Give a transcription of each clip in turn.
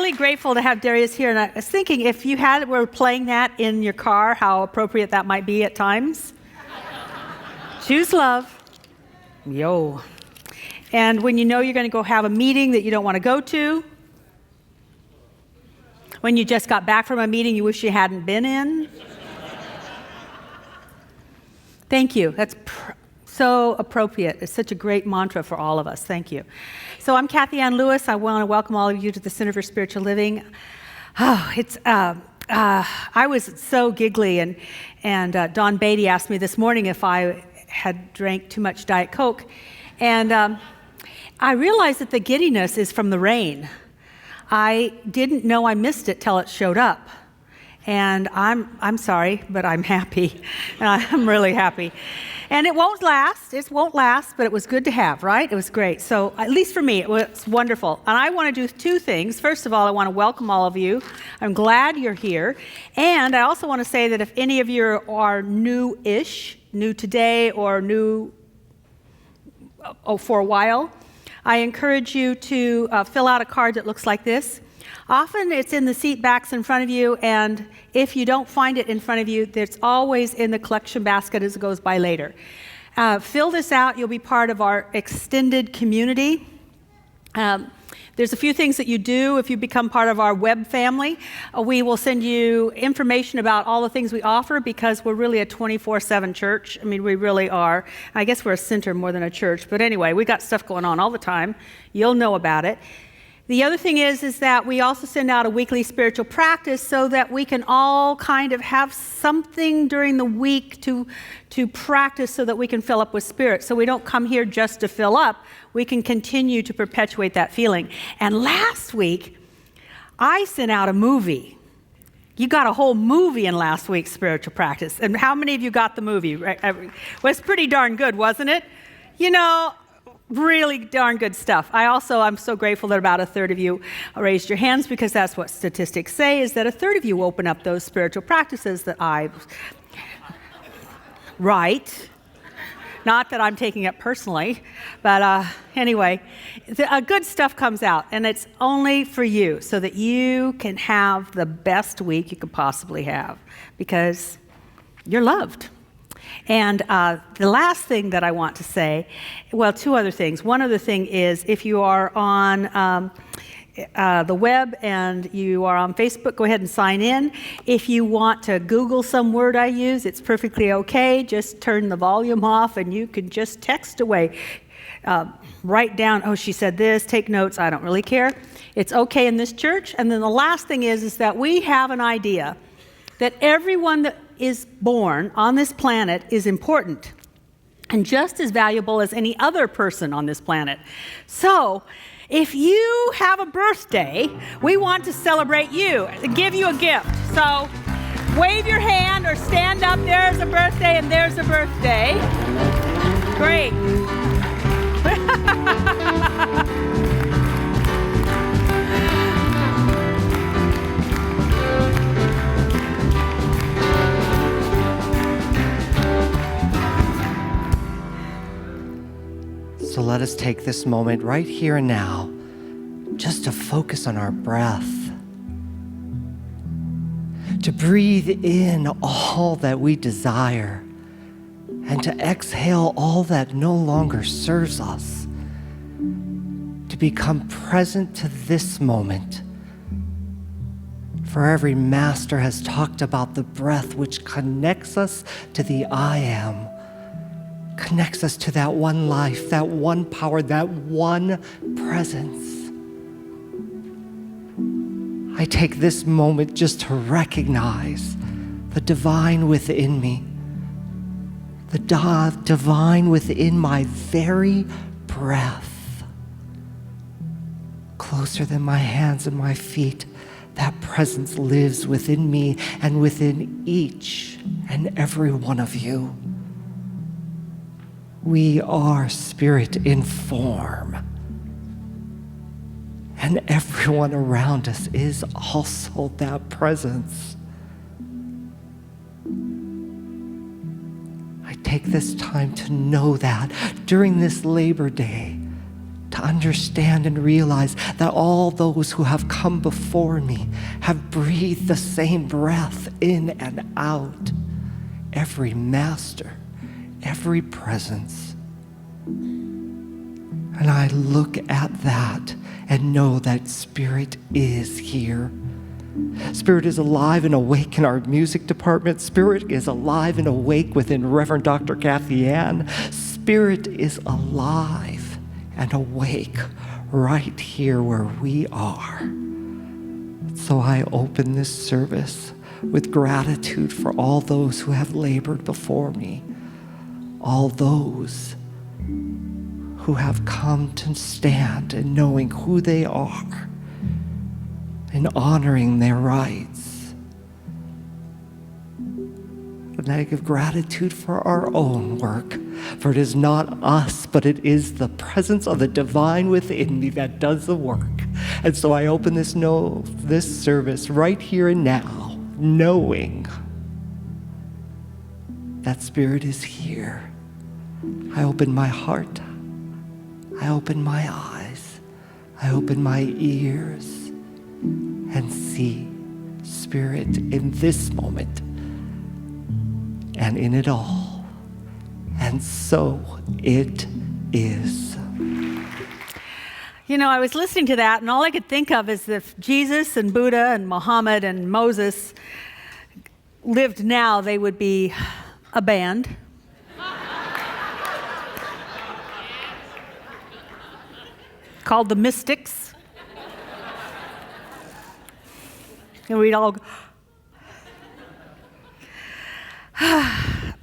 really grateful to have Darius here, and I was thinking if you were playing that in your car, how appropriate that might be at times. Choose love. Yo. And when you know you're going to go have a meeting that you don't want to go to, when you just got back from a meeting you wish you hadn't been in. Thank you. That's so appropriate. It's such a great mantra for all of us. Thank you. So I'm Kathianne Lewis. I want to welcome all of you to the Center for Spiritual Living. I was so giggly, and Don Beatty asked me this morning if I had drank too much Diet Coke, and I realized that the giddiness is from the rain. I didn't know I missed it till it showed up. And I'm sorry, but I'm happy. I'm really happy. And it won't last, but it was good to have, right? It was great. So at least for me, it was wonderful. And I want to do two things. First of all, I want to welcome all of you. I'm glad you're here. And I also want to say that if any of you are new-ish, new today or new for a while, I encourage you to fill out a card that looks like this. Often it's in the seat backs in front of you, and if you don't find it in front of you, it's always in the collection basket as it goes by later. Fill this out. You'll be part of our extended community. There's a few things that you do if you become part of our web family. We will send you information about all the things we offer because we're really a 24/7 church. I mean, we really are. I guess we're a center more than a church. But anyway, we got stuff going on all the time. You'll know about it. The other thing is that we also send out a weekly spiritual practice so that we can all kind of have something during the week to practice so that we can fill up with spirit. So we don't come here just to fill up. We can continue to perpetuate that feeling. And last week, I sent out a movie. You got a whole movie in last week's spiritual practice. And how many of you got the movie? Right? Well, it's pretty darn good, wasn't it? You know, really darn good stuff. I'm so grateful that about a third of you raised your hands, because that's what statistics say, is that a third of you open up those spiritual practices that right. Not that I'm taking it personally, but anyway, good stuff comes out, and it's only for you so that you can have the best week you could possibly have, because you're loved. And the last thing that I want to say, well, two other things. One other thing is, if you are on the web and you are on Facebook, go ahead and sign in. If you want to Google some word I use, it's perfectly okay. Just turn the volume off and you can just text away. Write down, oh, she said this, take notes, I don't really care. It's okay in this church. And then the last thing is that we have an idea that everyone that is born on this planet is important and just as valuable as any other person on this planet. So if you have a birthday, we want to celebrate you and give you a gift. So wave your hand or stand up. There's a birthday and there's a birthday. Great. So let us take this moment right here and now just to focus on our breath, to breathe in all that we desire, and to exhale all that no longer serves us, to become present to this moment. For every master has talked about the breath which connects us to the I am, connects us to that one life, that one power, that one presence. I take this moment just to recognize the divine within me, the divine within my very breath. Closer than my hands and my feet, that presence lives within me and within each and every one of you. We are spirit in form, and everyone around us is also that presence. I take this time to know that during this Labor Day, to understand and realize that all those who have come before me have breathed the same breath in and out. Every master, every presence. And I look at that and know that Spirit is here. Spirit is alive and awake in our music department. Spirit is alive and awake within Reverend Dr. Kathianne. Spirit is alive and awake right here where we are. So I open this service with gratitude for all those who have labored before me, all those who have come to stand in knowing who they are and honoring their rights. And I give gratitude for our own work, for it is not us, but it is the presence of the divine within me that does the work. And so I open this service right here and now, knowing that Spirit is here. I open my heart. I open my eyes. I open my ears and see Spirit in this moment and in it all. And so it is. You know, I was listening to that, and all I could think of is if Jesus and Buddha and Muhammad and Moses lived now, they would be a band. Called the Mystics. And we'd all go.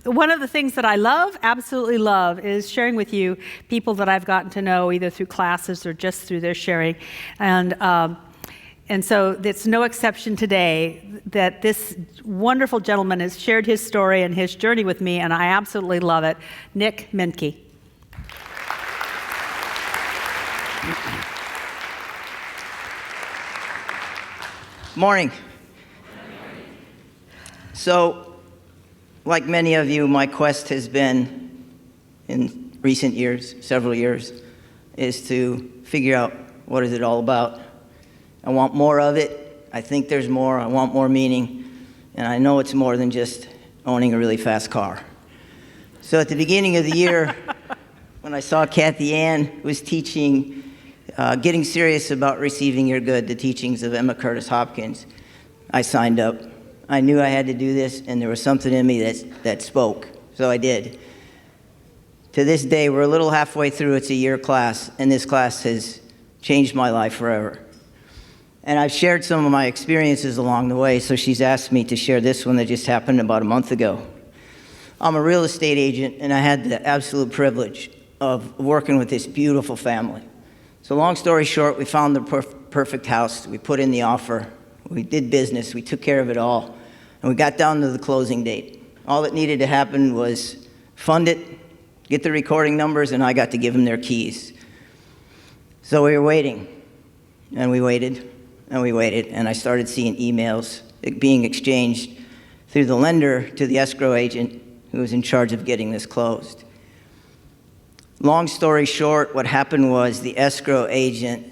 One of the things that I love, absolutely love, is sharing with you people that I've gotten to know either through classes or just through their sharing. And so it's no exception today that this wonderful gentleman has shared his story and his journey with me, and I absolutely love it. Nick Menke. Morning. So, like many of you, my quest has been, in recent years, several years, is to figure out what is it all about. I want more of it. I think there's more. I want more meaning. And I know it's more than just owning a really fast car. So at the beginning of the year, when I saw Kathianne was teaching, Getting Serious About Receiving Your Good, the teachings of Emma Curtis Hopkins, I signed up. I knew I had to do this, and there was something in me that spoke, so I did. To this day, we're a little halfway through. It's a year class, and this class has changed my life forever. And I've shared some of my experiences along the way, so she's asked me to share this one that just happened about a month ago. I'm a real estate agent, and I had the absolute privilege of working with this beautiful family. So long story short, we found the perfect house. We put in the offer. We did business. We took care of it all. And we got down to the closing date. All that needed to happen was fund it, get the recording numbers, and I got to give them their keys. So we were waiting, and we waited, and we waited, and I started seeing emails being exchanged through the lender to the escrow agent who was in charge of getting this closed. Long story short, what happened was the escrow agent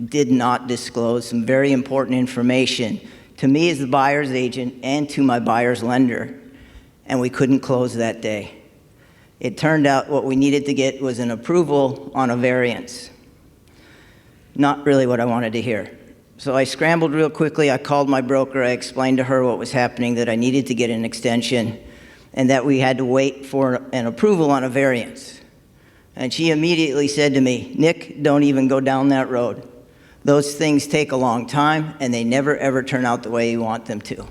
did not disclose some very important information to me as the buyer's agent and to my buyer's lender, and we couldn't close that day. It turned out what we needed to get was an approval on a variance. Not really what I wanted to hear. So I scrambled real quickly. I called my broker. I explained to her what was happening, that I needed to get an extension, and that we had to wait for an approval on a variance. And she immediately said to me, "Nick, don't even go down that road. Those things take a long time, and they never, ever turn out the way you want them to."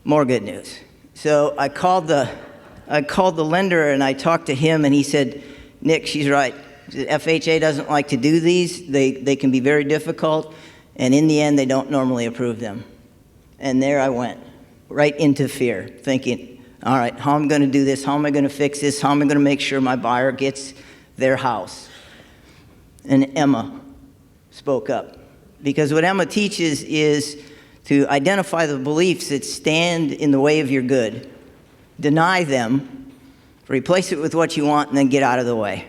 More good news. So I called the lender, and I talked to him, and he said, "Nick, she's right. FHA doesn't like to do these. They can be very difficult, and in the end, they don't normally approve them." And there I went, right into fear, thinking, all right, how am I going to do this? How am I going to fix this? How am I going to make sure my buyer gets their house? And Emma spoke up. Because what Emma teaches is to identify the beliefs that stand in the way of your good, deny them, replace it with what you want, and then get out of the way.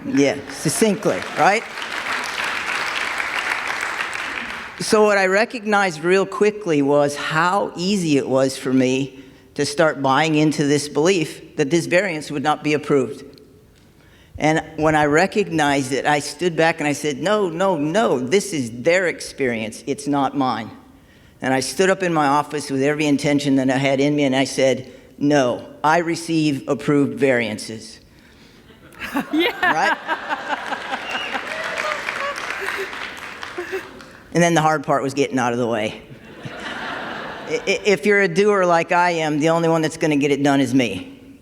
Yeah, succinctly, right? So what I recognized real quickly was how easy it was for me to start buying into this belief that this variance would not be approved. And when I recognized it, I stood back and I said, no, this is their experience, it's not mine. And I stood up in my office with every intention that I had in me, and I said, no, I receive approved variances. Yeah. Right? And then the hard part was getting out of the way. If you're a doer like I am, the only one that's going to get it done is me.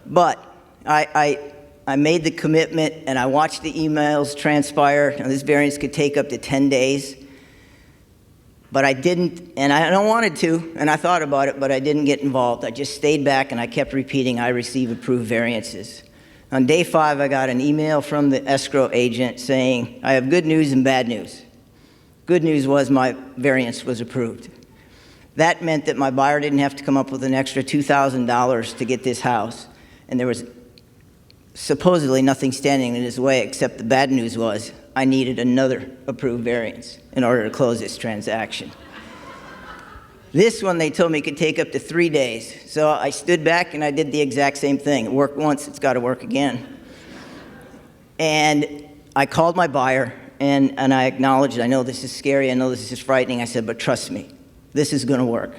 But I made the commitment, and I watched the emails transpire. Now, this variance could take up to 10 days. But I didn't, and I don't wanted to, and I thought about it, but I didn't get involved. I just stayed back, and I kept repeating, I receive approved variances. On day 5, I got an email from the escrow agent saying, I have good news and bad news. Good news was my variance was approved. That meant that my buyer didn't have to come up with an extra $2,000 to get this house, and there was supposedly nothing standing in his way, except the bad news was I needed another approved variance in order to close this transaction. This one, they told me, could take up to 3 days. So I stood back and I did the exact same thing. It worked once, it's got to work again. And I called my buyer, and I acknowledged, I know this is scary, I know this is frightening. I said, but trust me, this is going to work.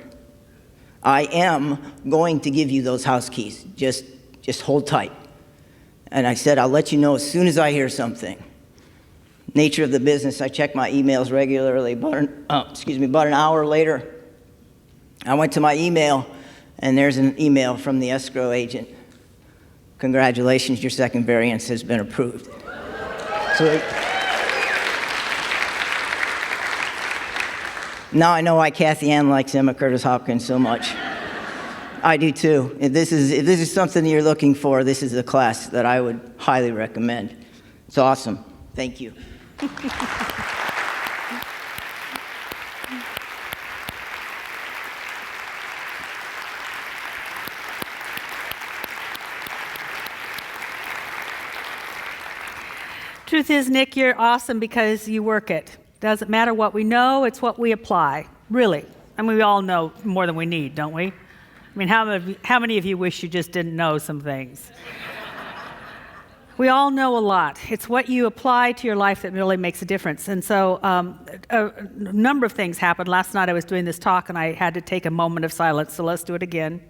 I am going to give you those house keys. Just hold tight. And I said, I'll let you know as soon as I hear something. Nature of the business, I check my emails regularly. About an hour later, I went to my email, and there's an email from the escrow agent. Congratulations, your second variance has been approved. So now I know why Kathianne likes Emma Curtis Hopkins so much. I do too. If this is something you're looking for, this is a class that I would highly recommend. It's awesome. Thank you. Truth is, Nick, you're awesome because you work it. Doesn't matter what we know, it's what we apply. Really. And we all know more than we need, don't we? I mean, how many of you wish you just didn't know some things? We all know a lot. It's what you apply to your life that really makes a difference. And so a number of things happened. Last night I was doing this talk, and I had to take a moment of silence, so let's do it again.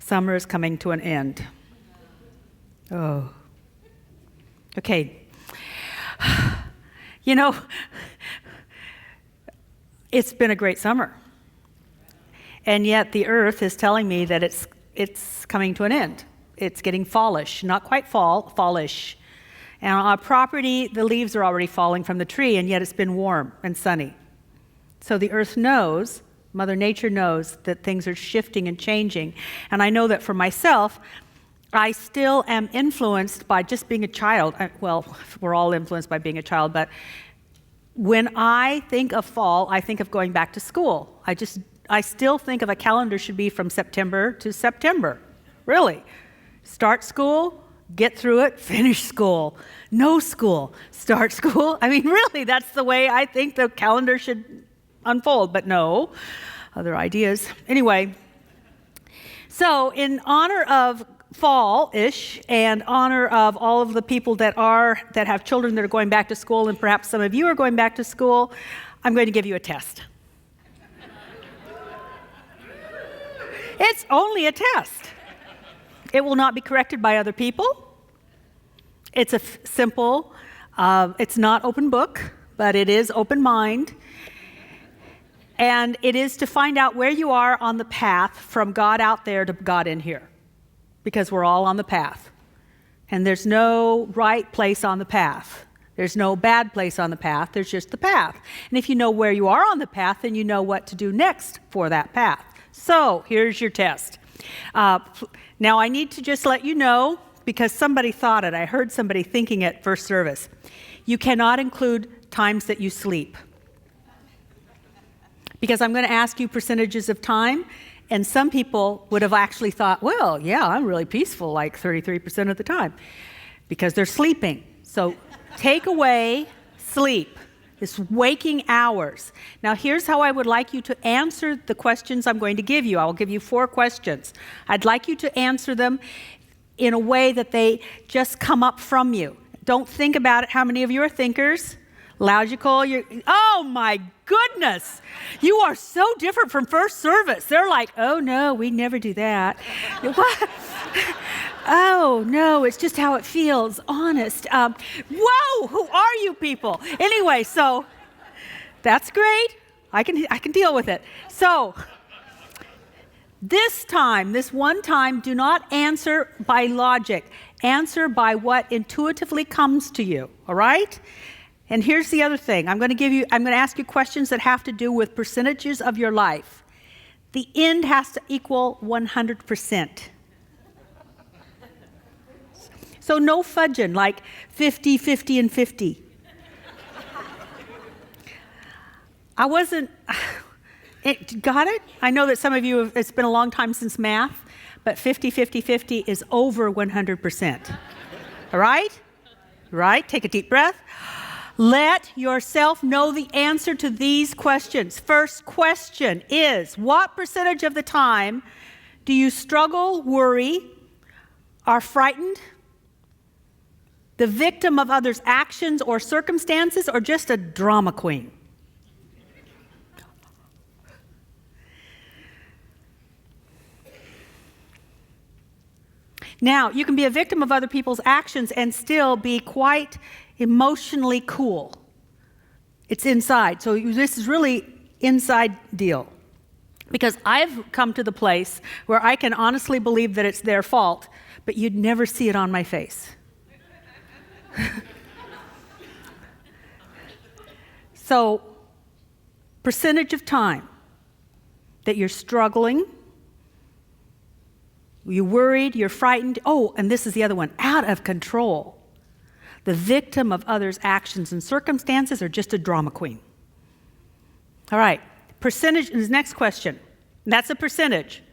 Summer is coming to an end. Oh. Okay. You know, it's been a great summer. And yet the earth is telling me that it's coming to an end. It's getting fallish, not quite fallish. And on our property, the leaves are already falling from the tree, and yet it's been warm and sunny. So the earth knows, Mother Nature knows, that things are shifting and changing. And I know that for myself, I still am influenced by just being a child. Well, we're all influenced by being a child, but when I think of fall, I think of going back to school. I still think of a calendar should be from September to September. Really. Start school, get through it, finish school. No school, start school. I mean, really, that's the way I think the calendar should unfold, but no, other ideas. Anyway, so in honor of fall-ish and honor of all of the people that have children that are going back to school, and perhaps some of you are going back to school, I'm going to give you a test. It's only a test. It will not be corrected by other people. It's simple, it's not open book, but it is open mind. And it is to find out where you are on the path from God out there to God in here. Because we're all on the path. And there's no right place on the path. There's no bad place on the path. There's just the path. And if you know where you are on the path, then you know what to do next for that path. So here's your test. Now I need to just let you know, because somebody thought it. I heard somebody thinking it first service. You cannot include times that you sleep. Because I'm going to ask you percentages of time, And some people would have actually thought, well, yeah, I'm really peaceful like 33% of the time because they're sleeping. So take away sleep, this waking hours. Now, here's how I would like you to answer the questions I'm going to give you. I will give you 4 questions. I'd like you to answer them in a way that they just come up from you. Don't think about it. How many of you are thinkers? Logical? Oh my goodness. You are so different from first service. They're like, oh no, we never do that. What? Oh no, it's just how it feels. Honest. Whoa, who are you people? Anyway, so that's great. I can deal with it. So this one time, do not answer by logic. Answer by what intuitively comes to you, all right? And here's the other thing. I'm going to ask you questions that have to do with percentages of your life. The end has to equal 100%. So no fudging, like 50, 50, and 50. Got it? I know that some of you, it's been a long time since math, but 50, 50, 50 is over 100%. All right? Right? Take a deep breath. Let yourself know the answer to these questions. First question is, what percentage of the time do you struggle, worry, are frightened, the victim of others' actions or circumstances, or just a drama queen? Now, you can be a victim of other people's actions and still be quite emotionally cool. It's inside. So this is really inside deal. Because I've come to the place where I can honestly believe that it's their fault, but you'd never see it on my face. So, percentage of time that you're struggling, you're worried, you're frightened. Oh, and this is the other one, out of control. The victim of others' actions and circumstances, or just a drama queen. All right, percentage is next question. That's a percentage.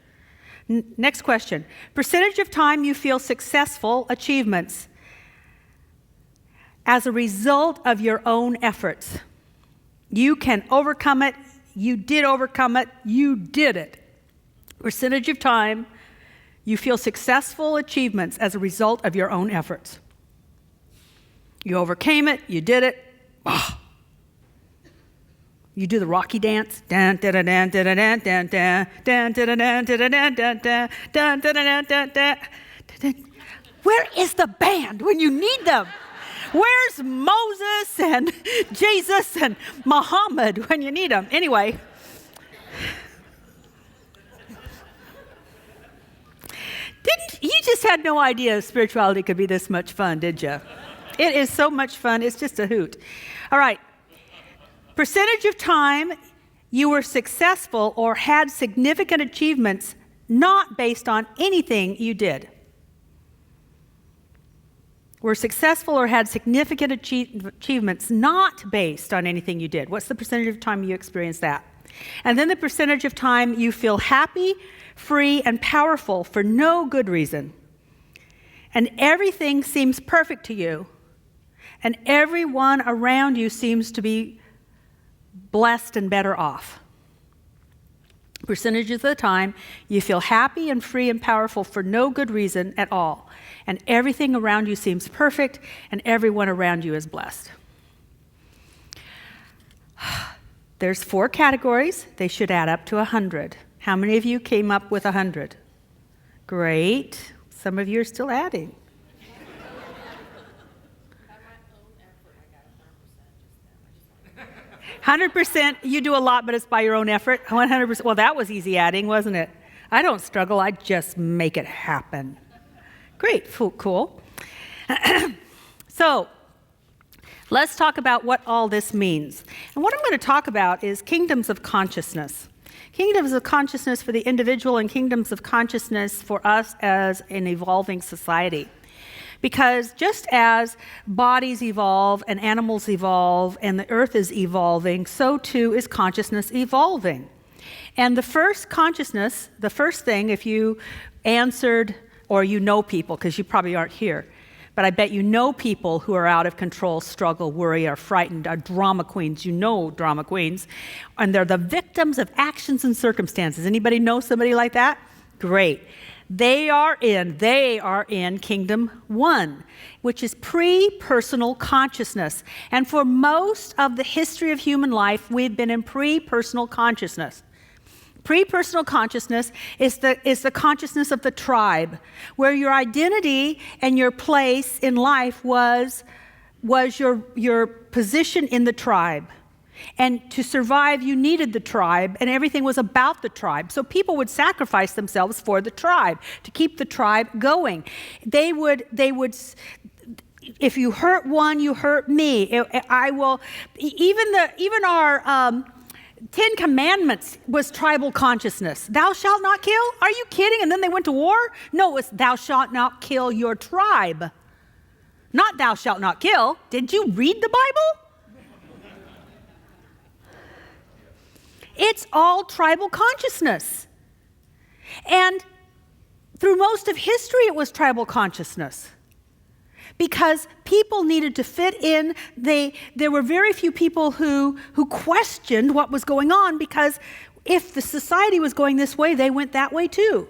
Next question. Percentage of time you feel successful achievements as a result of your own efforts. You can overcome it. You did overcome it. You did it. Percentage of time you feel successful achievements as a result of your own efforts. You overcame it. You did it. Oh. You do the Rocky dance. Where is the band when you need them? Where's Moses and Jesus and Muhammad when you need them? Anyway. You just had no idea spirituality could be this much fun, did you? It is so much fun. It's just a hoot. All right. Percentage of time you were successful or had significant achievements not based on anything you did. Were successful or had significant achievements not based on anything you did. What's the percentage of time you experienced that? And then the percentage of time you feel happy, free, and powerful for no good reason. And everything seems perfect to you. And everyone around you seems to be blessed and better off. Percentage of the time you feel happy and free and powerful for no good reason at all. And everything around you seems perfect, and everyone around you is blessed. There's 4 categories. They should add up to 100. How many of you came up with 100? Great. Some of you are still adding. 100%, you do a lot, but it's by your own effort. 100%, well, that was easy adding, wasn't it? I don't struggle, I just make it happen. Great, cool. So, let's talk about what all this means. And what I'm going to talk about is kingdoms of consciousness. Kingdoms of consciousness for the individual and kingdoms of consciousness for us as an evolving society. Because just as bodies evolve and animals evolve and the earth is evolving, so too is consciousness evolving. And the first consciousness, the first thing, if you answered, or you know people, because you probably aren't here, but I bet you know people who are out of control, struggle, worry, are frightened, are drama queens. You know drama queens. And they're the victims of actions and circumstances. Anybody know somebody like that? Great. They are in Kingdom 1, which is pre-personal consciousness. And for most of the history of human life, we've been in pre-personal consciousness. Pre-personal consciousness is the consciousness of the tribe, where your identity and your place in life was your position in the tribe. And to survive, you needed the tribe, and everything was about the tribe. So people would sacrifice themselves for the tribe, to keep the tribe going. They would, if you hurt one, you hurt me. Even our 10 Commandments was tribal consciousness. Thou shalt not kill? Are you kidding? And then they went to war? No, it's thou shalt not kill your tribe. Not thou shalt not kill. Did you read the Bible? It's all tribal consciousness. And through most of history, it was tribal consciousness. Because people needed to fit in. There were very few people who questioned what was going on, because if the society was going this way, they went that way too.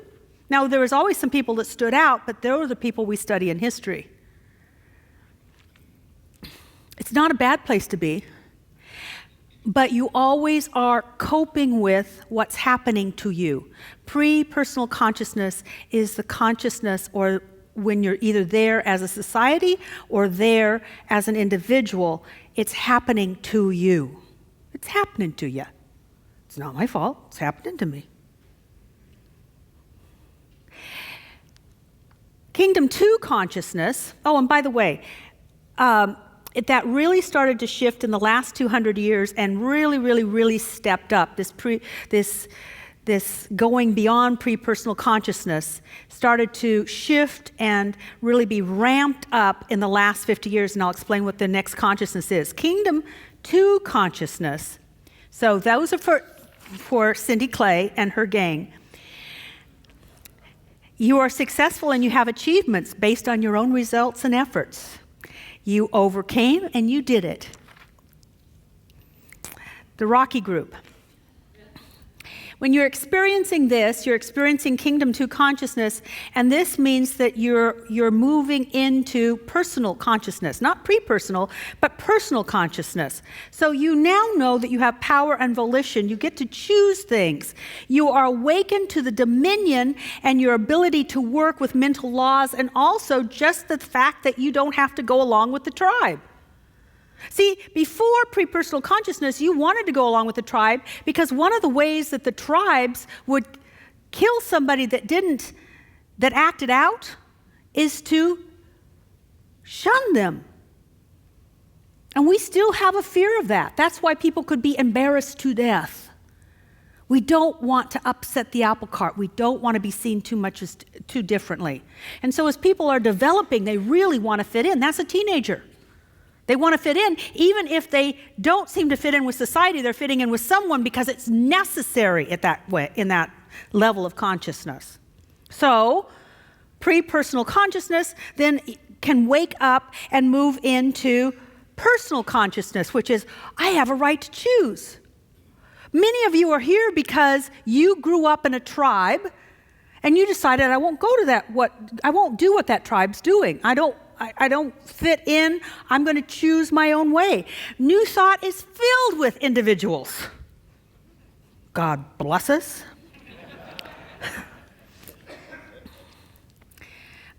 Now, there was always some people that stood out, but those are the people we study in history. It's not a bad place to be. But you always are coping with what's happening to you. Pre-personal consciousness is the consciousness, or when you're either there as a society or there as an individual, it's happening to you. It's happening to you. It's not my fault. It's happening to me. Kingdom 2 consciousness, oh, and by the way, that really started to shift in the last 200 years and really stepped up. This going beyond pre-personal consciousness started to shift and really be ramped up in the last 50 years, and I'll explain what the next consciousness is. Kingdom 2 consciousness. So those are for Cindy Clay and her gang. You are successful and you have achievements based on your own results and efforts. You overcame and you did it. The Rocky Group. When you're experiencing this, you're experiencing Kingdom 2 consciousness, and this means that you're moving into personal consciousness, not pre-personal, but personal consciousness. So you now know that you have power and volition. You get to choose things. You are awakened to the dominion and your ability to work with mental laws, and also just the fact that you don't have to go along with the tribe. See, before pre-personal consciousness, you wanted to go along with the tribe, because one of the ways that the tribes would kill somebody that acted out is to shun them. And we still have a fear of that. That's why people could be embarrassed to death. We don't want to upset the apple cart. We don't want to be seen too differently. And so as people are developing, they really want to fit in. That's a teenager. They want to fit in. Even if they don't seem to fit in with society, they're fitting in with someone because it's necessary in that level of consciousness. So, pre-personal consciousness then can wake up and move into personal consciousness, which is, I have a right to choose. Many of you are here because you grew up in a tribe and you decided, I won't do what that tribe's doing. I don't fit in. I'm going to choose my own way. New Thought is filled with individuals. God bless us.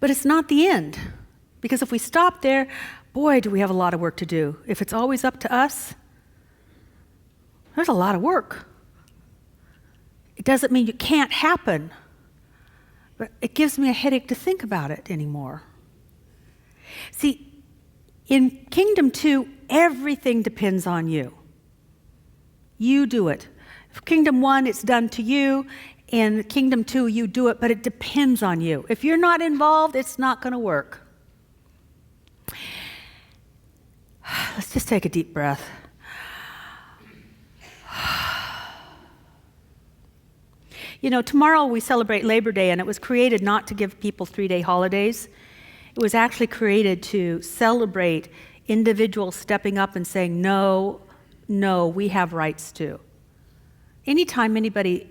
But it's not the end. Because if we stop there, boy, do we have a lot of work to do. If it's always up to us, there's a lot of work. It doesn't mean it can't happen. But it gives me a headache to think about it anymore. See, in Kingdom 2, everything depends on you. You do it. For Kingdom 1, it's done to you. In Kingdom 2, you do it, but it depends on you. If you're not involved, it's not going to work. Let's just take a deep breath. Tomorrow we celebrate Labor Day, and it was created not to give people 3-day holidays. It was actually created to celebrate individuals stepping up and saying, no, we have rights too. Anytime anybody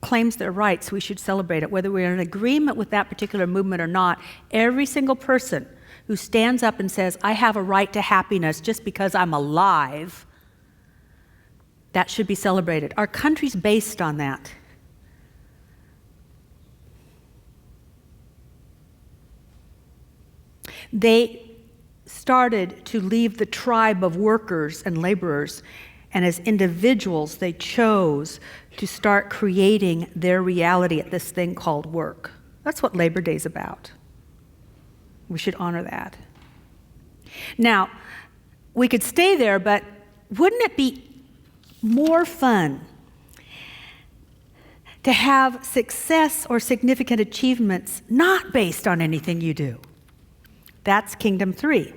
claims their rights, we should celebrate it, whether we're in agreement with that particular movement or not. Every single person who stands up and says, I have a right to happiness just because I'm alive, that should be celebrated. Our country's based on that. They started to leave the tribe of workers and laborers, and as individuals, they chose to start creating their reality at this thing called work. That's what Labor Day is about. We should honor that. Now, we could stay there, but wouldn't it be more fun to have success or significant achievements not based on anything you do? That's Kingdom 3.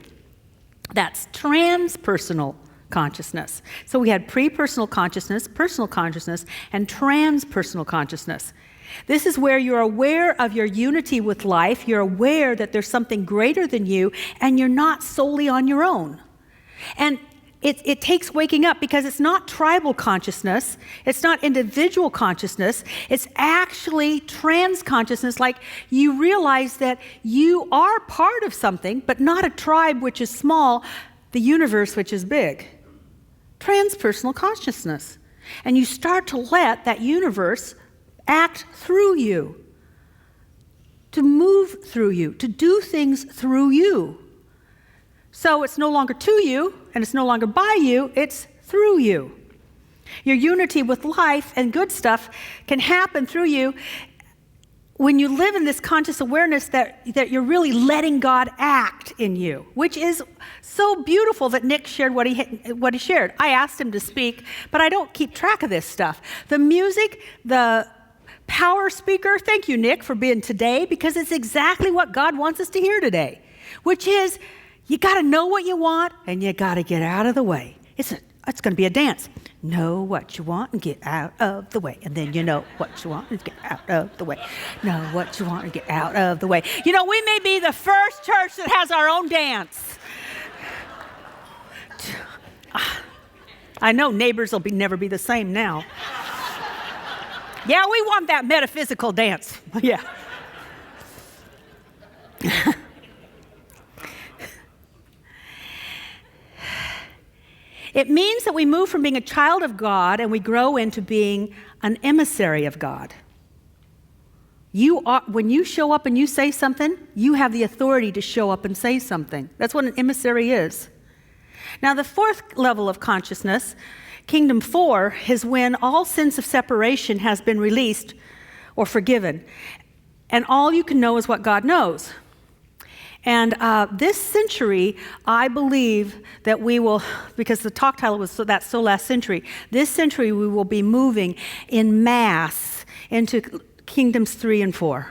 That's transpersonal consciousness. So we had pre-personal consciousness, personal consciousness, and transpersonal consciousness. This is where you're aware of your unity with life, you're aware that there's something greater than you, and you're not solely on your own. And it takes waking up, because it's not tribal consciousness, it's not individual consciousness, it's actually trans consciousness, like you realize that you are part of something, but not a tribe which is small, the universe which is big. Transpersonal consciousness. And you start to let that universe act through you, to move through you, to do things through you. So it's no longer to you, and it's no longer by you, it's through you. Your unity with life and good stuff can happen through you when you live in this conscious awareness that you're really letting God act in you, which is so beautiful that Nick shared what he shared. I asked him to speak, but I don't keep track of this stuff. The music, the power speaker, thank you, Nick, for being today, because it's exactly what God wants us to hear today, which is you got to know what you want, and you got to get out of the way. It's going to be a dance. Know what you want and get out of the way. And then you know what you want and get out of the way. Know what you want and get out of the way. We may be the first church that has our own dance. I know neighbors will never be the same now. Yeah, we want that metaphysical dance. Yeah. It means that we move from being a child of God and we grow into being an emissary of God. When you show up and you say something, you have the authority to show up and say something. That's what an emissary is. Now, the fourth level of consciousness, Kingdom 4, is when all sense of separation has been released or forgiven. And all you can know is what God knows. And this century, I believe that we will, because the talk title was that's so last century, this century we will be moving in mass into Kingdoms 3 and 4.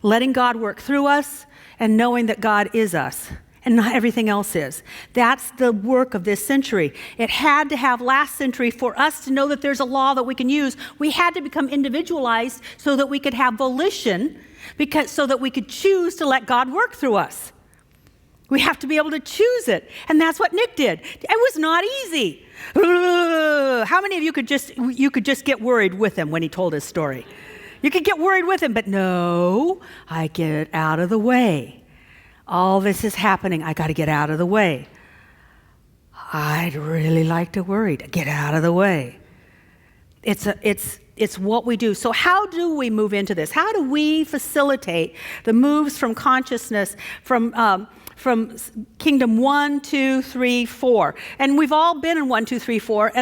Letting God work through us and knowing that God is us and not everything else is. That's the work of this century. It had to have last century for us to know that there's a law that we can use. We had to become individualized so that we could have volition, so that we could choose to let God work through us. We have to be able to choose it. And that's what Nick did. It was not easy. How many of you could just get worried with him when he told his story? You could get worried with him, but no, I get out of the way. All this is happening. I got to get out of the way. I'd really like to worry. Get out of the way. It's what we do. So how do we move into this? How do we facilitate the moves from consciousness from Kingdom 1, 2, 3, 4? And we've all been in 1, 2, 3, 4.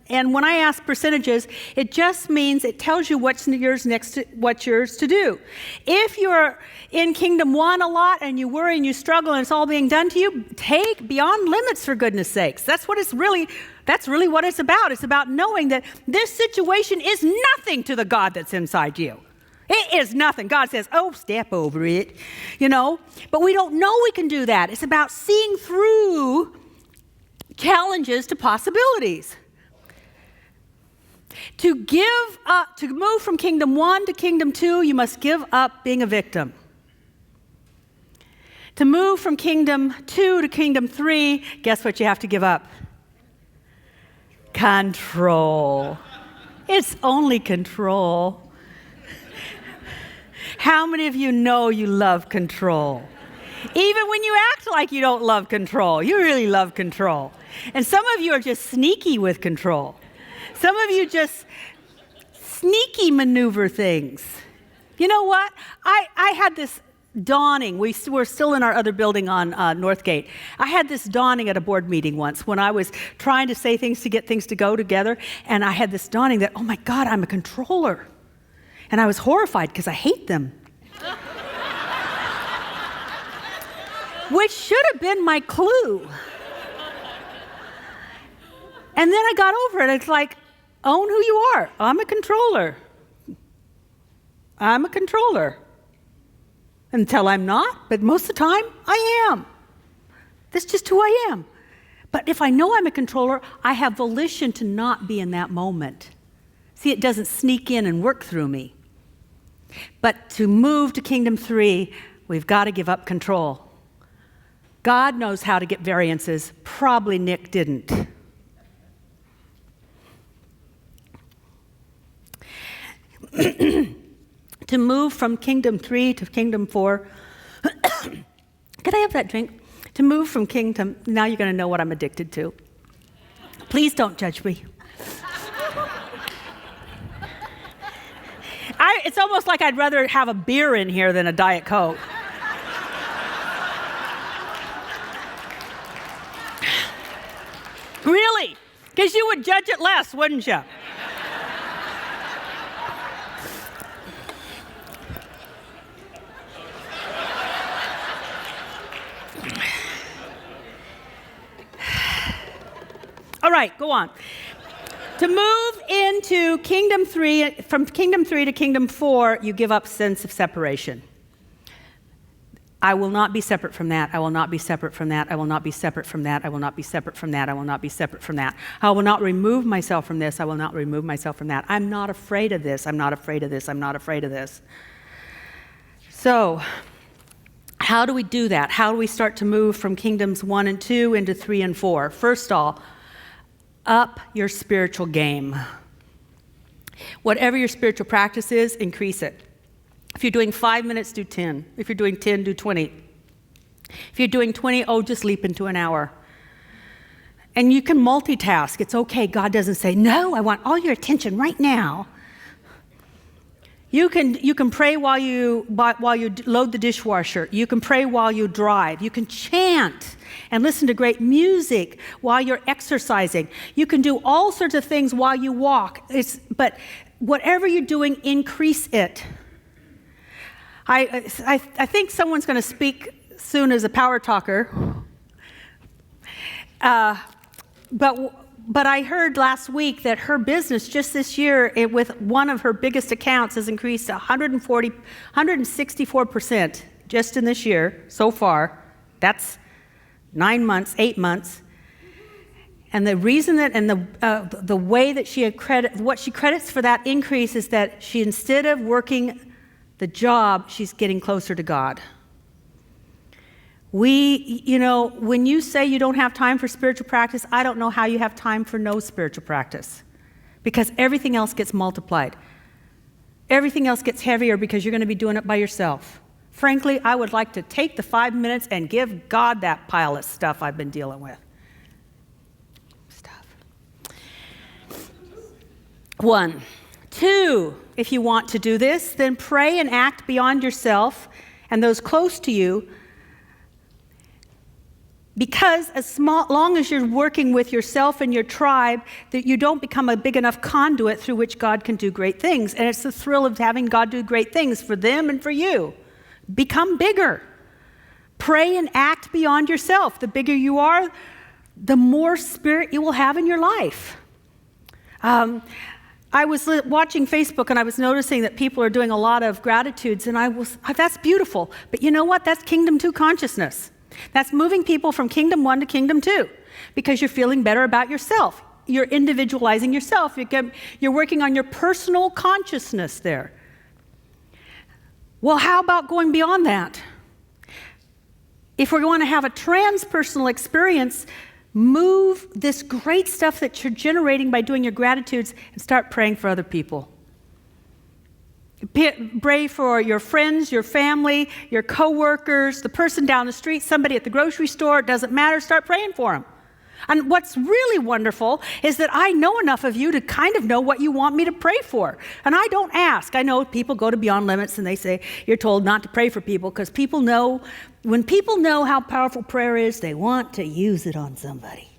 And when I ask percentages, it just means it tells you what's yours to do. If you're in Kingdom 1 a lot and you worry and you struggle and it's all being done to you, take beyond limits, for goodness sakes. That's really what it's about. It's about knowing that this situation is nothing to the God that's inside you. It is nothing. God says, oh, step over it, But we don't know we can do that. It's about seeing through challenges to possibilities. To give up, to move from kingdom 1 to kingdom 2, you must give up being a victim. To move from kingdom 2 to kingdom 3, guess what you have to give up? Control. It's only control. How many of you know you love control? Even when you act like you don't love control, you really love control. And some of you are just sneaky with control. Some of you just sneaky maneuver things. You know what? I had this dawning. We were still in our other building on Northgate. I had this dawning at a board meeting once when I was trying to say things to get things to go together. And I had this dawning that, oh my God, I'm a controller. And I was horrified because I hate them. Which should have been my clue. And then I got over it. It's like, own who you are. I'm a controller. I'm a controller. Until I'm not, but most of the time, I am. That's just who I am. But if I know I'm a controller, I have volition to not be in that moment. See, it doesn't sneak in and work through me. But to move to kingdom 3, we've got to give up control. God knows how to get variances. Probably Nick didn't. To move from kingdom 3 to kingdom 4. Could I have that drink? To move from kingdom, now you're going to know what I'm addicted to. Please don't judge me. It's almost like I'd rather have a beer in here than a Diet Coke. Really? Because you would judge it less, wouldn't you? All right, go on. To move into kingdom 3, from kingdom 3 to kingdom 4, you give up sense of separation. I will not be separate from that. I will not be separate from that. I will not be separate from that. I will not be separate from that. I will not be separate from that. I will not remove myself from this. I will not remove myself from that. I'm not afraid of this. I'm not afraid of this. I'm not afraid of this. So, how do we do that? How do we start to move from kingdoms 1 and 2 into 3 and 4? First of all, up your spiritual game. Whatever your spiritual practice is, increase it. If you're doing 5 minutes, do 10. If you're doing 10, do 20. If you're doing 20, just leap into an hour. And you can multitask. It's okay. God doesn't say, no, I want all your attention right now. You can pray while you load the dishwasher. You can pray while you drive. You can chant and listen to great music while you're exercising. You can do all sorts of things while you walk. But whatever you're doing, increase it. I think someone's going to speak soon as a power talker. But I heard last week that her business just this year, with one of her biggest accounts, has increased 164% just in this year so far. That's 9 months, 8 months. And the reason that, and the way that what she credits for that increase is that she, instead of working the job, she's getting closer to God. When you say you don't have time for spiritual practice, I don't know how you have time for no spiritual practice, because everything else gets multiplied. Everything else gets heavier because you're going to be doing it by yourself. Frankly, I would like to take the 5 minutes and give God that pile of stuff I've been dealing with. 1. 2, if you want to do this, then pray and act beyond yourself and those close to you. Because as long as you're working with yourself and your tribe, that you don't become a big enough conduit through which God can do great things. And it's the thrill of having God do great things for them and for you. Become bigger. Pray and act beyond yourself. The bigger you are, the more spirit you will have in your life. I was watching Facebook and I was noticing that people are doing a lot of gratitudes, and that's beautiful. But you know what? That's kingdom 2 consciousness. That's moving people from kingdom 1 to kingdom 2, because you're feeling better about yourself. you're individualizing yourself. You're working on your personal consciousness there. Well, how about going beyond that? If we're going to have a transpersonal experience, move this great stuff that you're generating by doing your gratitudes and start praying for other people. Pray for your friends, your family, your coworkers, the person down the street, somebody at the grocery store. It doesn't matter. Start praying for them. And what's really wonderful is that I know enough of you to kind of know what you want me to pray for. And I don't ask. I know people go to Beyond Limits and they say, you're told not to pray for people because people know, when people know how powerful prayer is, they want to use it on somebody.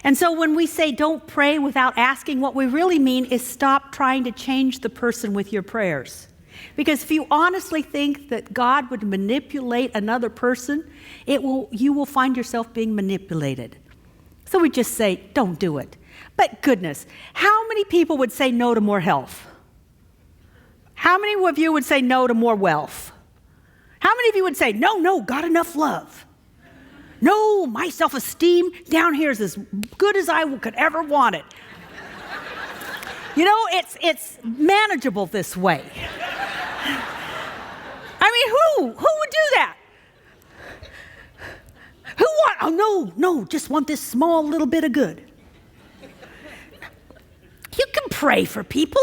And so when we say don't pray without asking, what we really mean is stop trying to change the person with your prayers. Because if you honestly think that God would manipulate another person, you will find yourself being manipulated. So we just say, don't do it. But goodness, how many people would say no to more health? How many of you would say no to more wealth? How many of you would say, no, got enough love? No, my self-esteem down here is as good as I could ever want it. You know, it's manageable this way. I mean, who would do that? No, just want this small little bit of good. You can pray for people.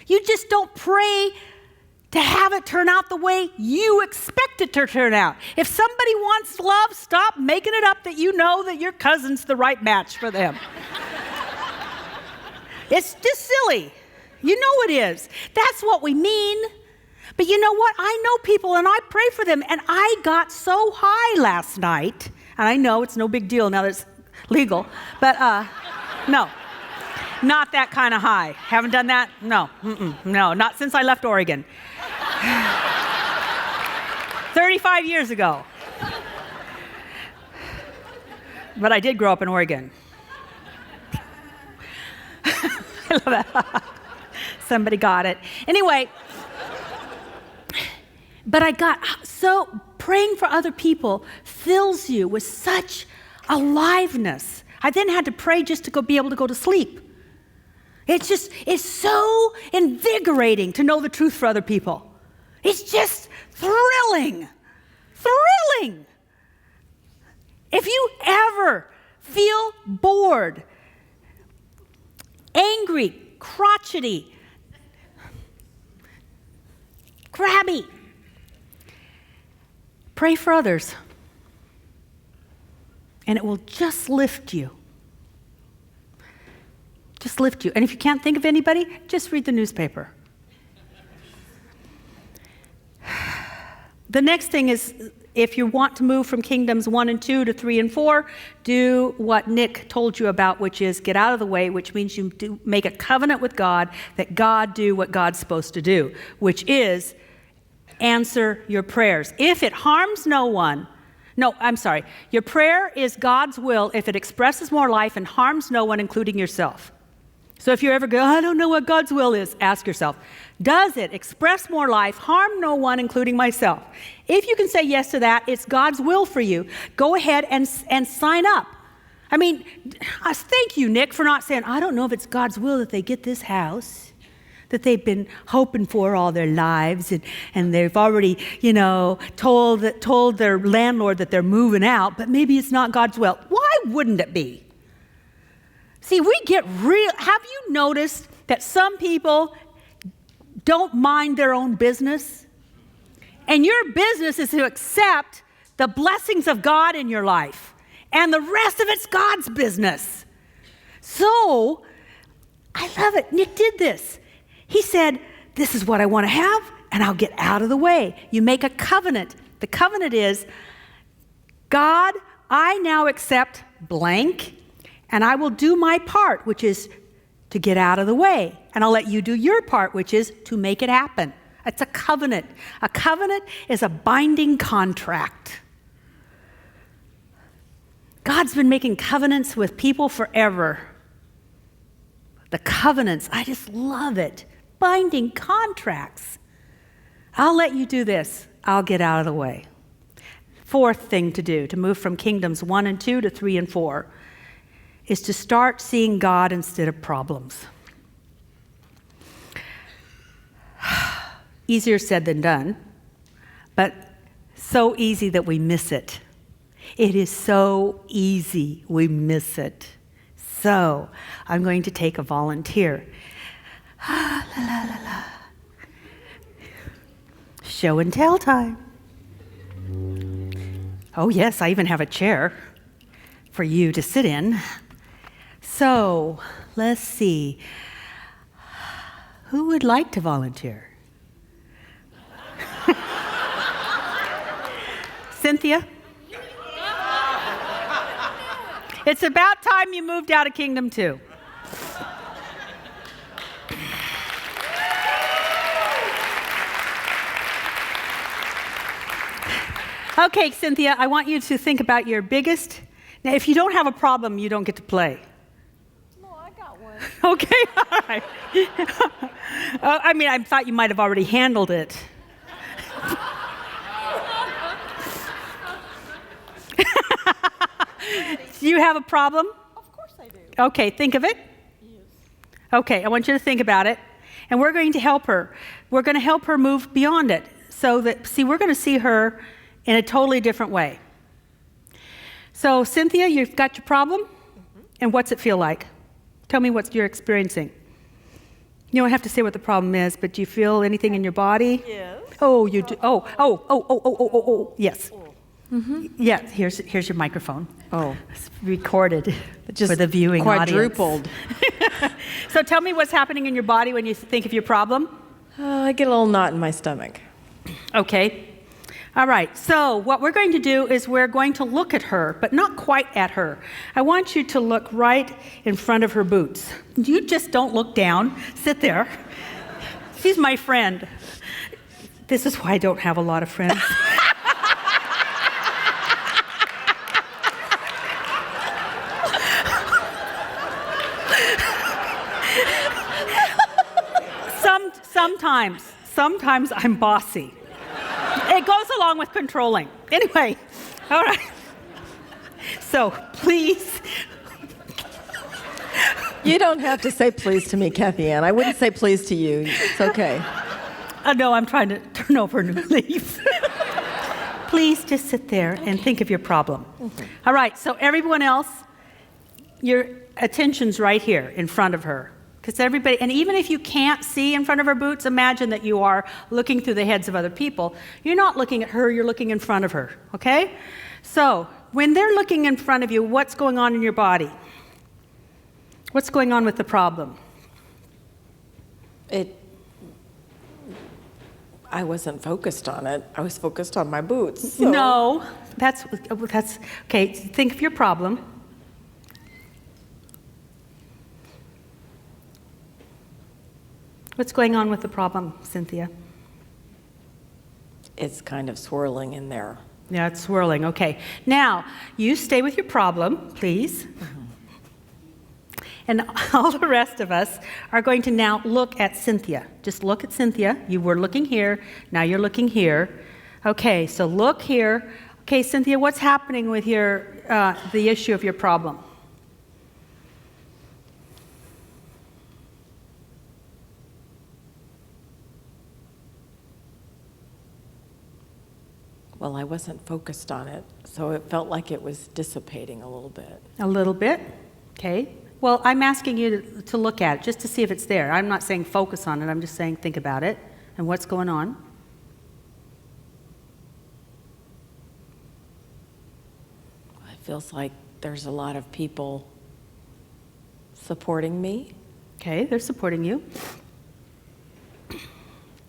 You just don't pray to have it turn out the way you expect it to turn out. If somebody wants love, stop making it up that you know that your cousin's the right match for them. It's just silly. You know it is. That's what we mean. But you know what? I know people and I pray for them. And I got so high last night. And I know it's no big deal now that it's legal. But no, not that kind of high. Haven't done that? No, no, not since I left Oregon. 35 years ago. But I did grow up in Oregon. I love that. Somebody got it. Anyway, but I got so praying for other people fills you with such aliveness. I then had to pray just to be able to go to sleep. It's so invigorating to know the truth for other people. It's just thrilling. Thrilling. If you ever feel bored, angry, crotchety, crabby, pray for others. And it will just lift you. Just lift you. And if you can't think of anybody, just read the newspaper. The next thing is, if you want to move from kingdoms 1 and 2 to 3 and 4, do what Nick told you about, which is get out of the way, which means you do make a covenant with God that God do what God's supposed to do, which is answer your prayers. If it harms no one, your prayer is God's will if it expresses more life and harms no one, including yourself. So if you ever go, I don't know what God's will is, ask yourself, does it express more life, harm no one, including myself? If you can say yes to that, it's God's will for you. Go ahead and sign up. I mean, thank you, Nick, for not saying, I don't know if it's God's will that they get this house that they've been hoping for all their lives, and they've already, told their landlord that they're moving out, but maybe it's not God's will. Why wouldn't it be? See, we get real. Have you noticed that some people don't mind their own business? And your business is to accept the blessings of God in your life. And the rest of it's God's business. So, I love it. Nick did this. He said, this is what I want to have, and I'll get out of the way. You make a covenant. The covenant is, God, I now accept blank, and I will do my part, which is to get out of the way. And I'll let you do your part, which is to make it happen. It's a covenant. A covenant is a binding contract. God's been making covenants with people forever. The covenants, I just love it. Binding contracts. I'll let you do this. I'll get out of the way. Fourth thing to do, to move from kingdoms 1 and 2 to 3 and 4, is to start seeing God instead of problems. Easier said than done, but so easy that we miss it. It is so easy we miss it. So I'm going to take a volunteer. La, la, la, la. Show and tell time. Oh yes, I even have a chair for you to sit in. So let's see. Who would like to volunteer? Cynthia? It's about time you moved out of Kingdom 2. Okay, Cynthia, I want you to think about your biggest. Now, if you don't have a problem, you don't get to play. No, I got one. Okay, all right. I thought you might have already handled it. Do you have a problem? Of course I do. Okay, think of it. Yes. Okay, I want you to think about it. And we're going to help her. We're going to help her move beyond it. So that, we're going to see her in a totally different way. So, Cynthia, you've got your problem? Mm-hmm. And what's it feel like? Tell me what you're experiencing. You don't have to say what the problem is, but do you feel anything in your body? Yes. Oh, you do. Oh. Yes. Mm-hmm. Yeah, here's your microphone. Oh. It's recorded Just for the viewing quadrupled. audience. So tell me what's happening in your body when you think of your problem. I get a little knot in my stomach. Okay. All right. So what we're going to do is we're going to look at her, but not quite at her. I want you to look right in front of her boots. You just don't look down. Sit there. She's my friend. This is why I don't have a lot of friends. Sometimes I'm bossy. It goes along with controlling. Anyway, all right. So please. You don't have to say please to me, Kathianne. I wouldn't say please to you. It's okay. No, I'm trying to turn over a new leaf. Please just sit there and think of your problem. Mm-hmm. All right, so everyone else, your attention's right here in front of her. Because everybody, and even if you can't see in front of her boots, imagine that you are looking through the heads of other people. You're not looking at her, you're looking in front of her, okay? So, when they're looking in front of you, what's going on in your body? What's going on with the problem? I wasn't focused on it. I was focused on my boots. So. No, that's, okay, think of your problem. What's going on with the problem, Cynthia? It's kind of swirling in there. Yeah, it's swirling. Okay. Now, you stay with your problem, please. Mm-hmm. And all the rest of us are going to now look at Cynthia. Just look at Cynthia. You were looking here. Now you're looking here. Okay, so look here. Okay, Cynthia, what's happening with your the issue of your problem? Well, I wasn't focused on it, so it felt like it was dissipating a little bit. A little bit? Okay. Well, I'm asking you to look at it just to see if it's there. I'm not saying focus on it. I'm just saying think about it and what's going on. It feels like there's a lot of people supporting me. Okay, they're supporting you.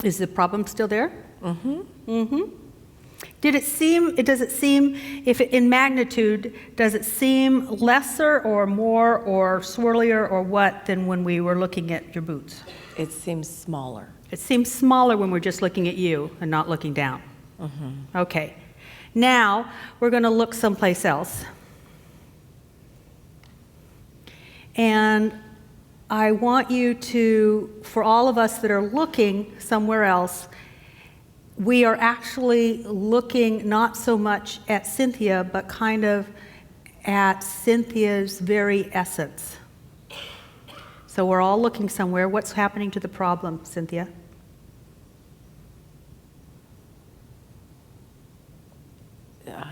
Is the problem still there? Mm-hmm. Mm-hmm. Does it seem, if it, in magnitude, does it seem lesser or more or swirlier or what than when we were looking at your boots? It seems smaller. It seems smaller when we're just looking at you and not looking down. Mm-hmm. Okay. Now, we're going to look someplace else. And I want you to, for all of us that are looking somewhere else, we are actually looking not so much at Cynthia, but kind of at Cynthia's very essence. So we're all looking somewhere. What's happening to the problem, Cynthia?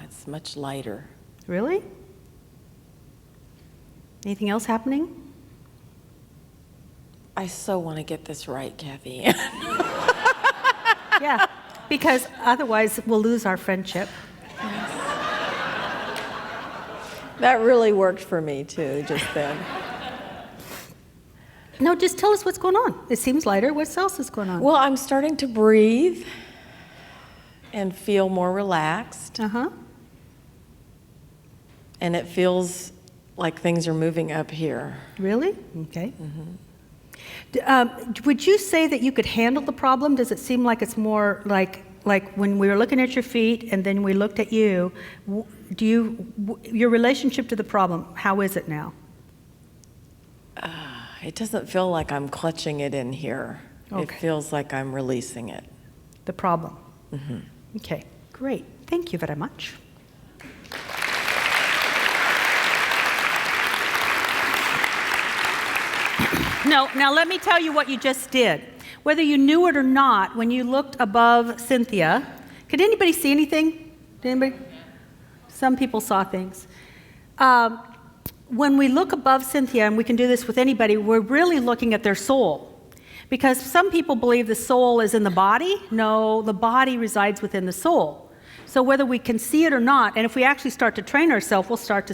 It's much lighter. Really? Anything else happening? I so want to get this right, Kathy. Yeah, because otherwise we'll lose our friendship. That really worked for me too, just then. No, just tell us what's going on. It seems lighter. What else is going on? Well, I'm starting to breathe and feel more relaxed. Uh-huh. And it feels like things are moving up here. Really? Okay. Would you say that you could handle the problem? Does it seem like it's more like when we were looking at your feet and then we looked at you, your relationship to the problem, how is it now? It doesn't feel like I'm clutching it in here. Okay. It feels like I'm releasing it. The problem? Okay, great. Thank you very much. Now let me tell you what you just did. Whether you knew it or not, when you looked above Cynthia, could anybody see anything? Did anybody? Some people saw things. When we look above Cynthia, and we can do this with anybody, we're really looking at their soul. Because some people believe the soul is in the body. No, the body resides within the soul. So whether we can see it or not, and if we actually start to train ourselves, we'll start to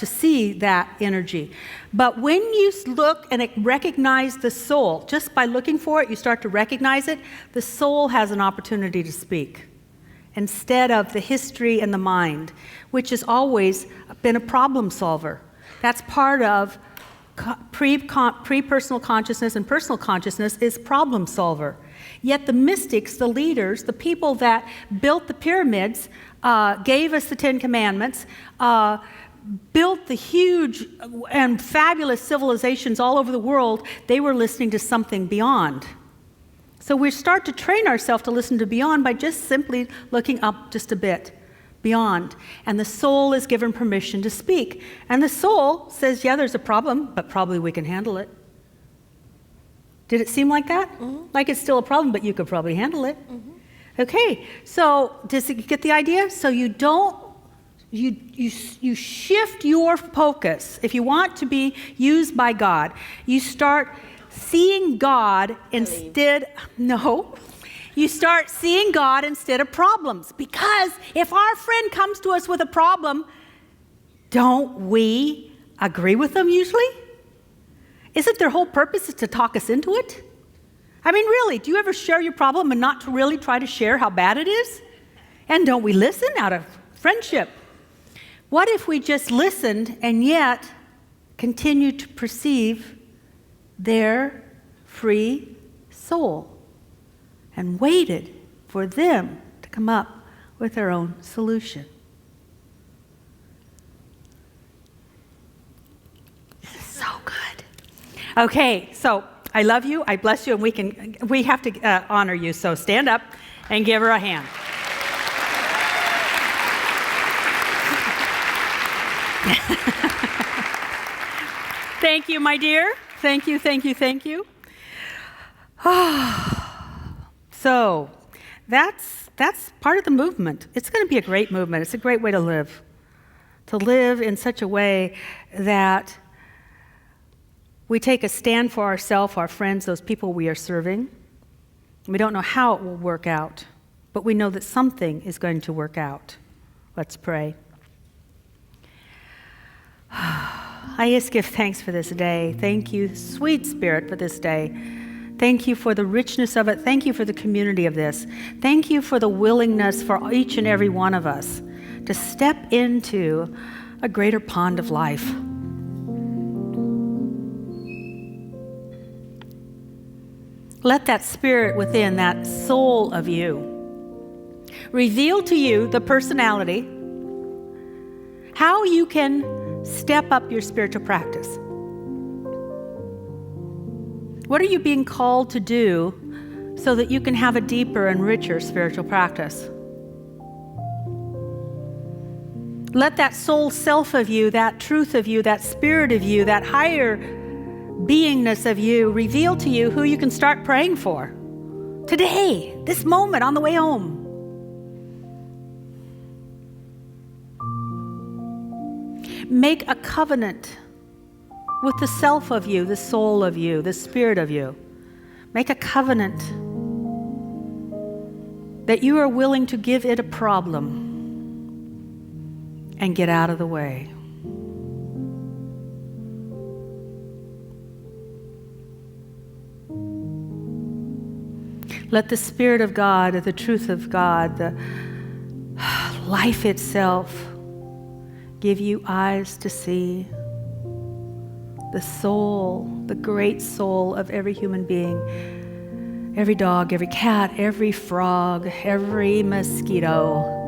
see that energy. But when you look and recognize the soul, just by looking for it, you start to recognize it, the soul has an opportunity to speak instead of the history and the mind, which has always been a problem solver. That's part of pre-personal consciousness and personal consciousness is problem solver. Yet the mystics, the leaders, the people that built the pyramids, gave us the Ten Commandments, built the huge and fabulous civilizations all over the world, they were listening to something beyond. So we start to train ourselves to listen to beyond by just simply looking up just a bit beyond. And the soul is given permission to speak. And the soul says, yeah, there's a problem, but probably we can handle it. Did it seem like that? Like it's still a problem, but you could probably handle it. Okay, so does it get the idea? So you don't, you shift your focus. If you want to be used by God, you start seeing God instead, you start seeing God instead of problems. Because if our friend comes to us with a problem, don't we agree with them usually? Isn't their whole purpose is to talk us into it? I mean, really, do you ever share your problem and not to really try to share how bad it is? And don't we listen out of friendship? What if we just listened and yet continued to perceive their free soul and waited for them to come up with their own solution? This is so good. Okay, so I love you, I bless you, and we have to honor you. So stand up and give her a hand. Thank you, my dear. Thank you, thank you, thank you. So that's part of the movement. It's going to be a great movement. It's a great way to live in such a way that we take a stand for ourselves, our friends, those people we are serving. We don't know how it will work out, but we know that something is going to work out. Let's pray. I just give thanks for this day. Thank you, sweet Spirit, for this day. Thank you for the richness of it. Thank you for the community of this. Thank you for the willingness for each and every one of us to step into a greater pond of life. Let that spirit within, that soul of you, reveal to you the personality, how you can step up your spiritual practice. What are you being called to do so that you can have a deeper and richer spiritual practice. Let that soul self of you, that truth of you, that spirit of you, that higher beingness of you reveal to you who you can start praying for today, this moment on the way home. Make a covenant with the self of you, the soul of you, the spirit of you. Make a covenant that you are willing to give it a problem and get out of the way. Let the Spirit of God, the truth of God, the life itself give you eyes to see the soul, the great soul of every human being, every dog, every cat, every frog, every mosquito.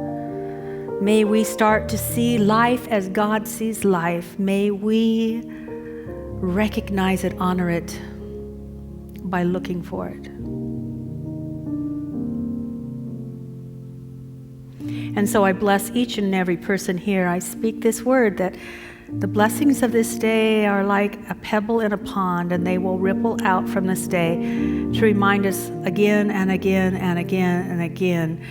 May we start to see life as God sees life. May we recognize it, honor it by looking for it. And so I bless each and every person here. I speak this word that the blessings of this day are like a pebble in a pond, and they will ripple out from this day to remind us again and again and again and again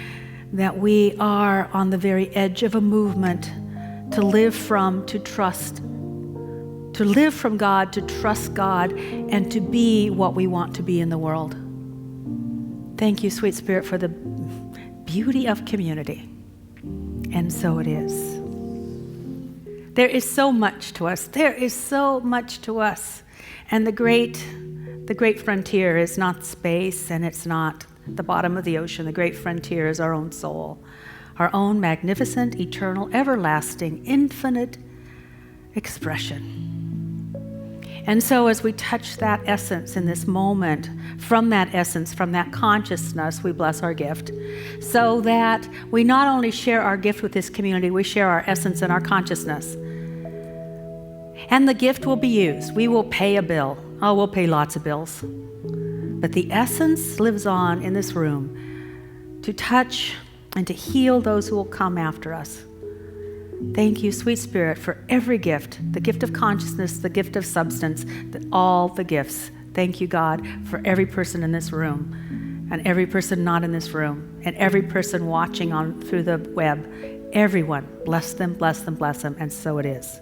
that we are on the very edge of a movement to live from, to trust, to live from God, to trust God, and to be what we want to be in the world. Thank you, sweet Spirit, for the beauty of community. And so it is. There is so much to us. There is so much to us. And the great frontier is not space, and it's not the bottom of the ocean. The great frontier is our own soul, our own magnificent, eternal, everlasting, infinite expression. And so as we touch that essence in this moment, from that essence, from that consciousness, we bless our gift, so that we not only share our gift with this community, we share our essence and our consciousness. And the gift will be used. We will pay a bill. Oh, we'll pay lots of bills. But the essence lives on in this room to touch and to heal those who will come after us. Thank you, sweet Spirit, for every gift, the gift of consciousness, the gift of substance, all the gifts. Thank you, God, for every person in this room and every person not in this room and every person watching on through the web. Everyone, bless them, bless them, bless them, and so it is.